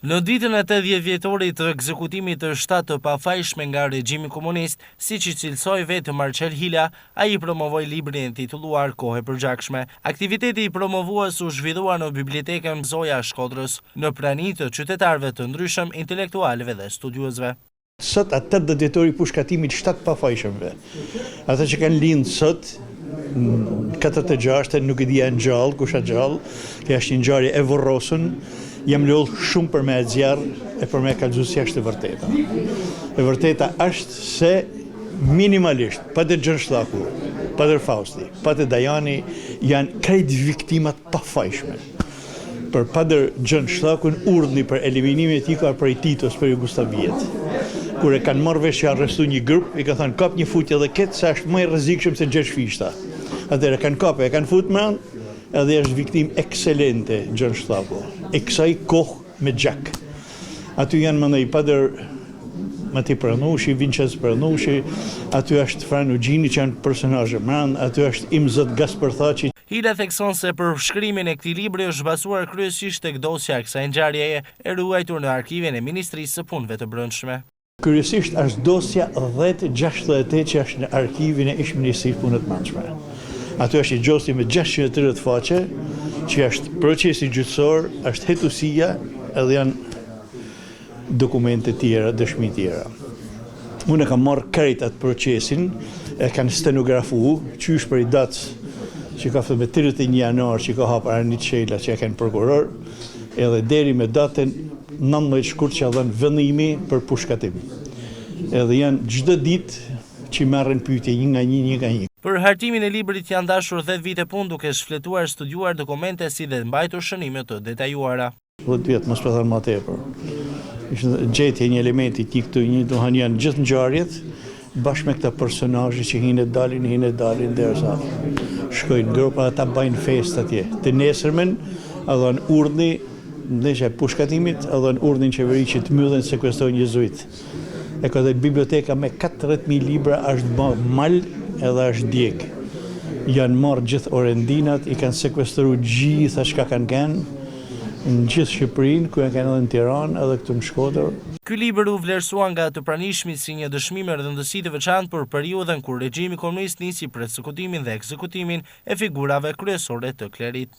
Në ditën e 80 vjetorit të ekzekutimit të 7 të pafajshme nga regjimi komunist, siç i cilësoi vetë Marcel Hila, ai promovoi librin e titulluar Kohë e përgjakshme. Aktiviteti i promovues u zhvillua në bibliotekën Zoja e Shkodrës, në prani të qytetarëve të ndryshëm, intelektualëve dhe studiuesve. Sot atë 80 vjetori pushkatimit 7 pafajshmëve. Ata që kanë lindë sot 46 nuk e dija në gjallë, kusha gjallë, kjo është një ngjarje e vorrosur. Jam lullë shumë për me e zjarë e për me kalëzusi është e vërteta. E vërteta është se minimalisht, Padër Gjën Shlaku, Padër Fausti, Padër Dajani janë krejt viktimat pafajshme. Për Padër Gjën Shlakun urdhni për eliminimin e tij ka prej Titos për Jugoslavijet. Kur e kanë marrë vesh që arrestu një grup, i ka thënë kap një futje dhe ketë se është më i rrezikshëm se Gjergj Fishta. Atëherë kanë kapë, e kanë futur me anë, edhe është viktim ekselente Gjën Shlaku, e kësaj kohë me gjak. Aty janë mëndaj Padër Mati Pranushi, Vincenz Pranushi, aty është Fran Ugjini që janë personazhe mran, aty është Imzot Gaspar Thaçi. Hila thekson se për shkrimin e këtij libri është bazuar kryesisht tek dosja e kësaj ngjarjeje e ruajtur në arkivin e Ministrisë së Punëve të Brendshme. Kryesisht është dosja 1068 që është në arkivin e Ish-Ministrisë Punëve të Brendshme. Aty është i gjosti me 630 faqe, që është procesi gjyqësor, është hetusia, edhe janë dokumente tjera, dëshmi tjera. Unë e kam marrë krejt atë procesin, e kanë stenografu, qysh për i datës që ka fëtë me 31 janar që ka hapë Arnit Shela që e kanë prokuror, edhe deri me datën 19 shkurt që adhen vëndimi për pushkatim. Edhe janë çdo ditë që merren pyetje një nga një. Për hartimin e librit janë dashur 10 vite punë duke shfletuar, studiuar dokumente si dhe mbajtur shënime të detajuara. 10 vjet, mos po them më tepër. Ishte gjetje një elementi domethënë janë gjithë ngjarjet bashkë me këta personazhe që hinë dalin derisa shkojnë grupa ata bajnë festë atje. Të nesërmen adhan urdhni ndeshja e pushkatimit, adhan urdhnin qeveri që të mbyllen sekuestrojnë jezuit. E ka dhe biblioteka me 40.000 libra është mal edhe është djeg. Janë marrë gjithë orendinat, i kanë sekuestruar gjitha çka kanë në gjithë Shqipërinë, ku janë edhe në Tiranë, edhe këtu në Shkodër. Ky libër u vlerësua nga të pranishmit si një dëshmi me rëndësi të veçantë për periudhën kur regjimi komunist nisi përsekutimin dhe ekzekutimin e figurave kryesore të klerit.